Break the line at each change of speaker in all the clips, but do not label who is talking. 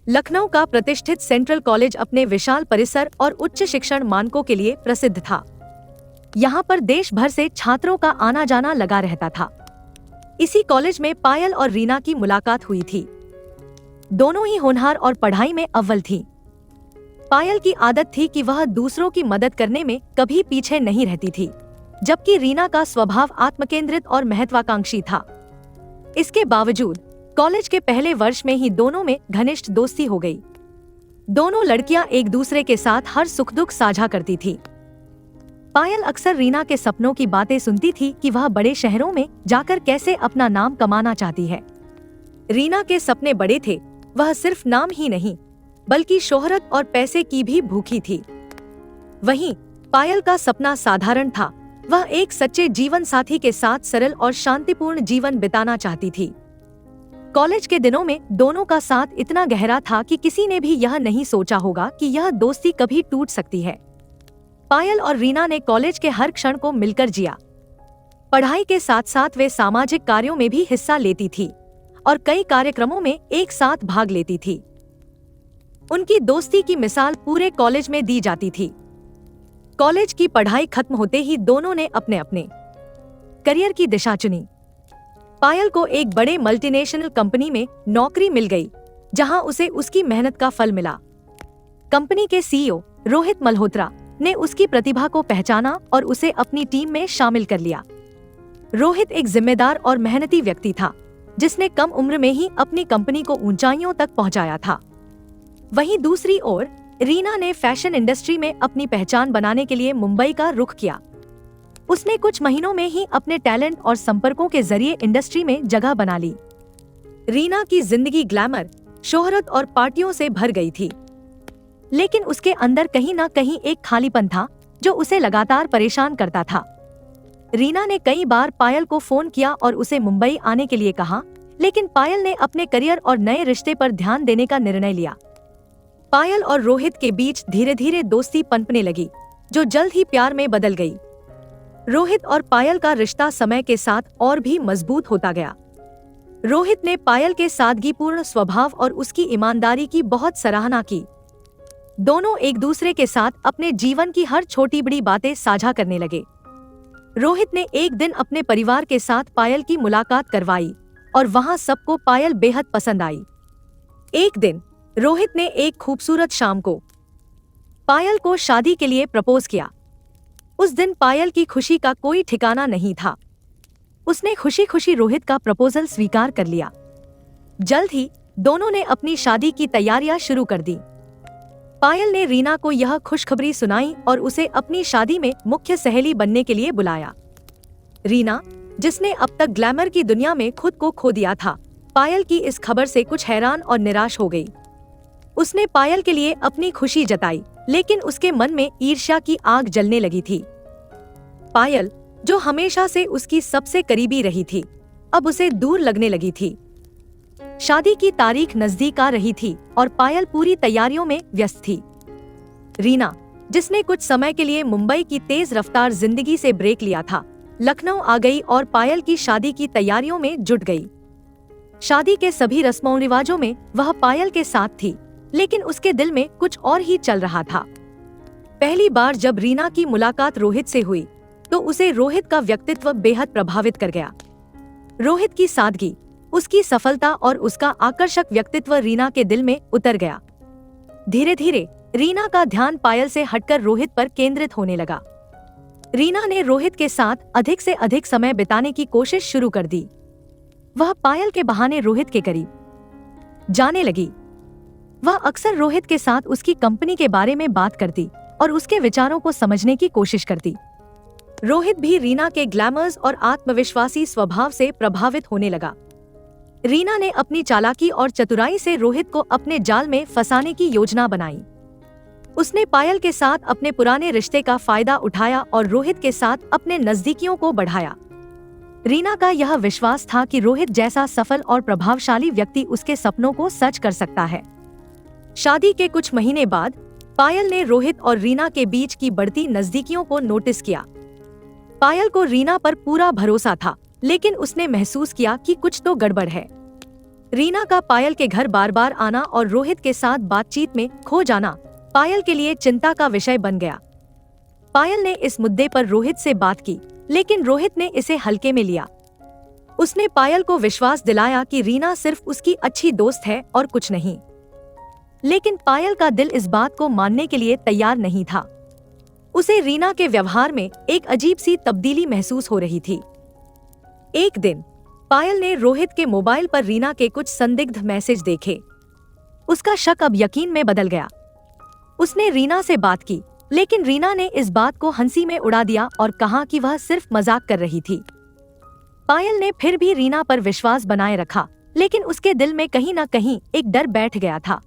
लखनऊ का प्रतिष्ठित central college अपने विशाल परिसर और उच्च शिक्षण मानकों के लिए प्रसिद्ध था। यहाँ पर देश भर से छात्रों का आना जाना लगा रहता था। इसी कॉलेज में पायल और रीना की मुलाकात हुई थी। दोनों ही होनहार और पढ़ाई में अव्वल थी। पायल की आदत थी कि वह दूसरों की मदद करने में कभी पीछे नहीं रहती थी, जबकि रीना का स्वभाव आत्मकेंद्रित और महत्वाकांक्षी था। इसके बावजूद कॉलेज के पहले वर्ष में ही दोनों में घनिष्ठ दोस्ती हो गई। दोनों लड़कियां एक दूसरे के साथ हर सुख दुख साझा करती थी। पायल अक्सर रीना के सपनों की बातें सुनती थी कि वह बड़े शहरों में जाकर कैसे अपना नाम कमाना चाहती है। रीना के सपने बड़े थे, वह सिर्फ नाम ही नहीं बल्कि शोहरत और पैसे की भी भूखी थी। वहीं पायल का सपना साधारण था, वह एक सच्चे जीवन साथी के साथ सरल और शांतिपूर्ण जीवन बिताना चाहती थी। कॉलेज के दिनों में दोनों का साथ इतना गहरा था कि किसी ने भी यह नहीं सोचा होगा कि यह दोस्ती कभी टूट सकती है। पायल और रीना ने कॉलेज के हर क्षण को मिलकर जिया। पढ़ाई के साथ साथ वे सामाजिक कार्यों में भी हिस्सा लेती थी और कई कार्यक्रमों में एक साथ भाग लेती थी। उनकी दोस्ती की मिसाल पूरे कॉलेज में दी जाती थी। कॉलेज की पढ़ाई खत्म होते ही दोनों ने अपने अपने करियर की दिशा चुनी। पायल को एक बड़े मल्टीनेशनल कंपनी में नौकरी मिल गई, जहां उसे उसकी मेहनत का फल मिला। कंपनी के सीईओ रोहित मल्होत्रा ने उसकी प्रतिभा को पहचाना और उसे अपनी टीम में शामिल कर लिया। रोहित एक जिम्मेदार और मेहनती व्यक्ति था, जिसने कम उम्र में ही अपनी कंपनी को ऊंचाइयों तक पहुंचाया था। वहीं दूसरी ओर रीना ने फैशन इंडस्ट्री में अपनी पहचान बनाने के लिए मुंबई का रुख किया। उसने कुछ महीनों में ही अपने टैलेंट और संपर्कों के जरिए इंडस्ट्री में जगह बना ली। रीना की जिंदगी ग्लैमर, शोहरत और पार्टियों से भर गई थी, लेकिन उसके अंदर कहीं ना कहीं एक खालीपन था जो उसे लगातार परेशान करता था। रीना ने कई बार पायल को फोन किया और उसे मुंबई आने के लिए कहा, लेकिन पायल ने अपने करियर और नए रिश्ते पर ध्यान देने का निर्णय लिया। पायल और रोहित के बीच धीरे धीरे दोस्ती पनपने लगी, जो जल्द ही प्यार में बदल गई। रोहित और पायल का रिश्ता समय के साथ और भी मजबूत होता गया। रोहित ने पायल के सादगीपूर्ण स्वभाव और उसकी ईमानदारी की बहुत सराहना की। दोनों एक दूसरे के साथ अपने जीवन की हर छोटी बड़ी बातें साझा करने लगे। रोहित ने एक दिन अपने परिवार के साथ पायल की मुलाकात करवाई और वहां सबको पायल बेहद पसंद आई। एक दिन रोहित ने एक खूबसूरत शाम को पायल को शादी के लिए प्रपोज किया। उस दिन पायल की खुशी का कोई ठिकाना नहीं था। उसने खुशी खुशी रोहित का प्रपोजल स्वीकार कर लिया। जल्द ही दोनों ने अपनी शादी की तैयारियां शुरू कर दी। पायल ने रीना को यह खुशखबरी सुनाई और उसे अपनी शादी में मुख्य सहेली बनने के लिए बुलाया। रीना, जिसने अब तक ग्लैमर की दुनिया में खुद को खो दिया था, पायल की इस खबर से कुछ हैरान और निराश हो गई। उसने पायल के लिए अपनी खुशी जताई, लेकिन उसके मन में ईर्ष्या की आग जलने लगी थी। पायल, जो हमेशा से उसकी सबसे करीबी रही थी, अब उसे दूर लगने लगी थी। शादी की तारीख नजदीक आ रही थी और पायल पूरी तैयारियों में व्यस्त थी। रीना, जिसने कुछ समय के लिए मुंबई की तेज रफ्तार जिंदगी से ब्रेक लिया था, लखनऊ आ गई और पायल की शादी की तैयारियों में जुट गई। शादी के सभी रस्मों रिवाजों में वह पायल के साथ थी, लेकिन उसके दिल में कुछ और ही चल रहा था। पहली बार जब रीना की मुलाकात रोहित से हुई, तो उसे रोहित का व्यक्तित्व बेहद प्रभावित कर गया। रोहित की सादगी, उसकी सफलता और उसका आकर्षक व्यक्तित्व रीना के दिल में उतर गया। धीरे धीरे रीना का ध्यान पायल से हटकर रोहित पर केंद्रित होने लगा। रीना ने रोहित के साथ अधिक से अधिक समय बिताने की कोशिश शुरू कर दी। वह पायल के बहाने रोहित के करीब जाने लगी। वह अक्सर रोहित के साथ उसकी कंपनी के बारे में बात करती और उसके विचारों को समझने की कोशिश करती। रोहित भी रीना के ग्लैमर्स और आत्मविश्वासी स्वभाव से प्रभावित होने लगा। रीना ने अपनी चालाकी और चतुराई से रोहित को अपने जाल में फंसाने की योजना बनाई। उसने पायल के साथ अपने पुराने रिश्ते का फायदा उठाया और रोहित के साथ अपने नजदीकियों को बढ़ाया। रीना का यह विश्वास था कि रोहित जैसा सफल और प्रभावशाली व्यक्ति उसके सपनों को सच कर सकता है। शादी के कुछ महीने बाद पायल ने रोहित और रीना के बीच की बढ़ती नजदीकियों को नोटिस किया। पायल को रीना पर पूरा भरोसा था, लेकिन उसने महसूस किया कि कुछ तो गड़बड़ है। रीना का पायल के घर बार बार आना और रोहित के साथ बातचीत में खो जाना पायल के लिए चिंता का विषय बन गया। पायल ने इस मुद्दे पर रोहित से बात की, लेकिन रोहित ने इसे हल्के में लिया। उसने पायल को विश्वास दिलाया कि रीना सिर्फ उसकी अच्छी दोस्त है और कुछ नहीं। लेकिन पायल का दिल इस बात को मानने के लिए तैयार नहीं था। उसे रीना के व्यवहार में एक अजीब सी तब्दीली महसूस हो रही थी। एक दिन पायल ने रोहित के मोबाइल पर रीना के कुछ संदिग्ध मैसेज देखे। उसका शक अब यकीन में बदल गया। उसने रीना से बात की, लेकिन रीना ने इस बात को हंसी में उड़ा दिया और कहा कि वह सिर्फ मजाक कर रही थी। पायल ने फिर भी रीना पर विश्वास बनाए रखा, लेकिन उसके दिल में कहीं न कहीं एक डर बैठ गया था।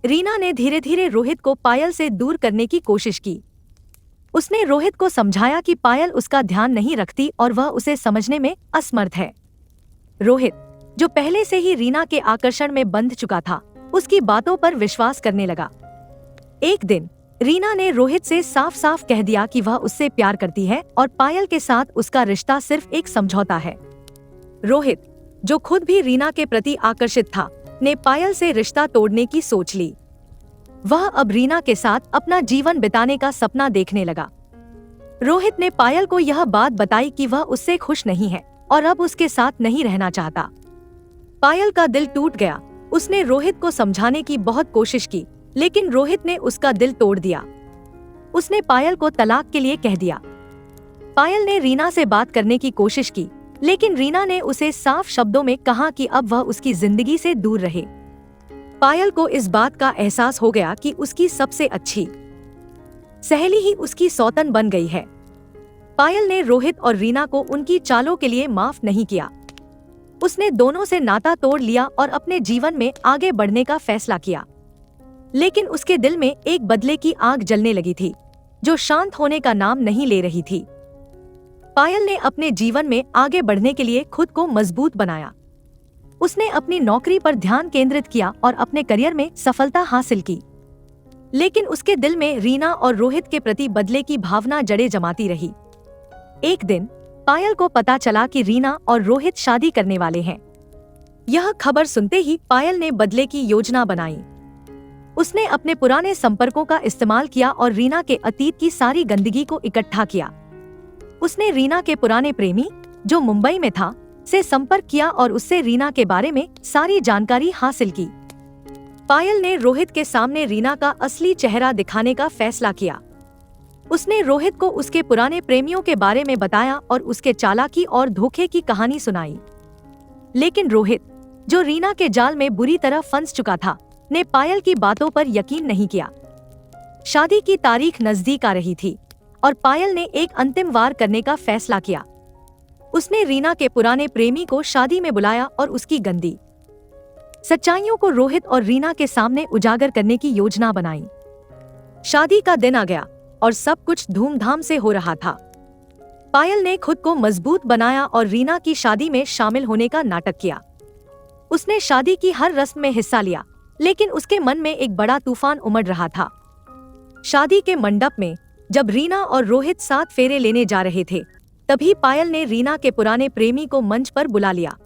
रीना ने धीरे धीरे रोहित को पायल से दूर करने की कोशिश की। उसने रोहित को समझाया कि पायल उसका ध्यान नहीं रखती और वह उसे समझने में असमर्थ है। रोहित, जो पहले से ही रीना के आकर्षण में बंध चुका था, उसकी बातों पर विश्वास करने लगा। एक दिन रीना ने रोहित से साफ साफ कह दिया कि वह उससे प्यार करती है और पायल के साथ उसका रिश्ता सिर्फ एक समझौता है। रोहित, जो खुद भी रीना के प्रति आकर्षित था, ने पायल से रिश्ता तोड़ने की सोच ली। वह अब रीना के साथ अपना जीवन बिताने का सपना देखने लगा। रोहित ने पायल को यह बात बताई कि वह उससे खुश नहीं है और अब उसके साथ नहीं रहना चाहता। पायल का दिल टूट गया। उसने रोहित को समझाने की बहुत कोशिश की, लेकिन रोहित ने उसका दिल तोड़ दिया। उसने पायल को तलाक के लिए कह दिया। पायल ने रीना से बात करने की कोशिश की, लेकिन रीना ने उसे साफ शब्दों में कहा कि अब वह उसकी जिंदगी से दूर रहे। पायल को इस बात का एहसास हो गया कि उसकी सबसे अच्छी सहेली ही उसकी सौतन बन गई है। पायल ने रोहित और रीना को उनकी चालों के लिए माफ नहीं किया। उसने दोनों से नाता तोड़ लिया और अपने जीवन में आगे बढ़ने का फैसला किया। लेकिन उसके दिल में एक बदले की आग जलने लगी थी, जो शांत होने का नाम नहीं ले रही थी। पायल ने अपने जीवन में आगे बढ़ने के लिए खुद को मजबूत बनाया। उसने अपनी नौकरी पर ध्यान केंद्रित किया और अपने करियर में सफलता हासिल की। लेकिन उसके दिल में रीना और रोहित के प्रति बदले की भावना जड़ें जमाती रही। एक दिन पायल को पता चला कि रीना और रोहित शादी करने वाले हैं। यह खबर सुनते ही पायल ने बदले की योजना बनाई। उसने अपने पुराने संपर्कों का इस्तेमाल किया और रीना के अतीत की सारी गंदगी को इकट्ठा किया। उसने रीना के पुराने प्रेमी, जो मुंबई में था, से संपर्क किया और उससे रीना के बारे में सारी जानकारी हासिल की। पायल ने रोहित के सामने रीना का असली चेहरा दिखाने का फैसला किया। उसने रोहित को उसके पुराने प्रेमियों के बारे में बताया और उसके चालाकी और धोखे की कहानी सुनाई। लेकिन रोहित, जो रीना के जाल में बुरी तरह फंस चुका था, ने पायल की बातों पर यकीन नहीं किया। शादी की तारीख नजदीक आ रही थी और पायल ने एक अंतिम वार करने का फैसला किया। उसने रीना के पुराने प्रेमी को शादी में बुलाया और उसकी गंदी सच्चाइयों को रोहित और रीना के सामने उजागर करने की योजना बनाई। शादी का दिन आ गया और सब कुछ धूमधाम से हो रहा था। पायल ने खुद को मजबूत बनाया और रीना की शादी में शामिल होने का नाटक किया। उसने शादी की हर रस्म में हिस्सा लिया, लेकिन उसके मन में एक बड़ा तूफान उमड़ रहा था। शादी के मंडप में जब रीना और रोहित साथ फेरे लेने जा रहे थे, तभी पायल ने रीना के पुराने प्रेमी को मंच पर बुला लिया।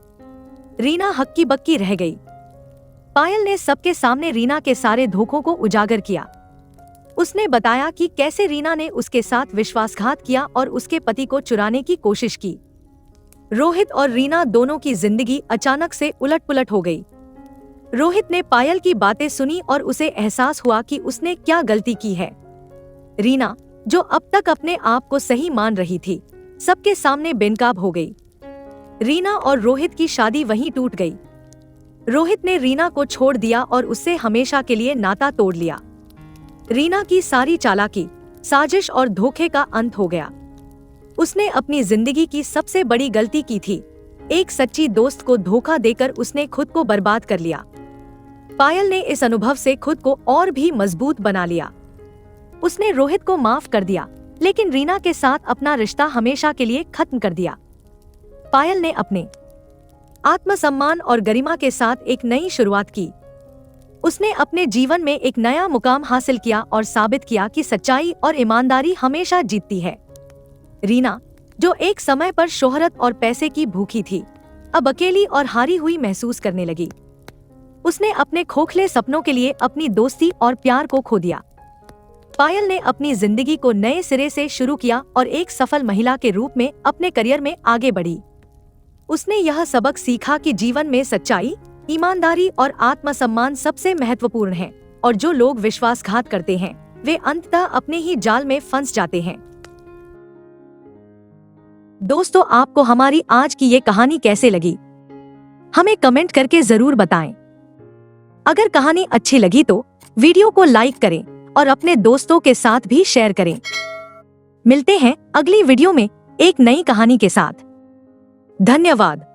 रीना हक्की बक्की रह गई। पायल ने सबके सामने रीना के सारे धोखों को उजागर किया। उसने बताया कि कैसे रीना ने उसके साथ विश्वासघात किया और उसके पति को चुराने की कोशिश की। रोहित और रीना दोनों की जिंदगी अचानक से उलट-पुलट हो गई। रोहित ने पायल की बातें सुनी और उसे एहसास हुआ कि उसने क्या गलती की है। रीना, जो अब तक अपने आप को सही मान रही थी, सबके सामने बेनकाब हो गई। रीना और रोहित की शादी वहीं टूट गई। रोहित ने रीना को छोड़ दिया और उससे हमेशा के लिए नाता तोड़ लिया। रीना की सारी चालाकी, साजिश और धोखे का अंत हो गया। उसने अपनी जिंदगी की सबसे बड़ी गलती की थी। एक सच्ची दोस्त को धोखा देकर उसने खुद को बर्बाद कर लिया। पायल ने इस अनुभव से खुद को और भी मजबूत बना लिया। उसने रोहित को माफ कर दिया, लेकिन रीना के साथ अपना रिश्ता हमेशा के लिए खत्म कर दिया। पायल ने अपने आत्मसम्मान और गरिमा के साथ एक नई शुरुआत की। उसने अपने जीवन में एक नया मुकाम हासिल किया और साबित किया कि सच्चाई और ईमानदारी हमेशा जीतती है। रीना, जो एक समय पर शोहरत और पैसे की भूखी थी, अब अकेली और हारी हुई महसूस करने लगी। उसने अपने खोखले सपनों के लिए अपनी दोस्ती और प्यार को खो दिया। पायल ने अपनी जिंदगी को नए सिरे से शुरू किया और एक सफल महिला के रूप में अपने करियर में आगे बढ़ी। उसने यह सबक सीखा कि जीवन में सच्चाई, ईमानदारी और आत्मसम्मान सबसे महत्वपूर्ण है और जो लोग विश्वासघात करते हैं वे अंततः अपने ही जाल में फंस जाते हैं। दोस्तों, आपको हमारी आज की ये कहानी कैसे लगी, हमें कमेंट करके जरूर बताएं। अगर कहानी अच्छी लगी तो वीडियो को लाइक करें और अपने दोस्तों के साथ भी शेयर करें। मिलते हैं अगली वीडियो में एक नई कहानी के साथ। धन्यवाद।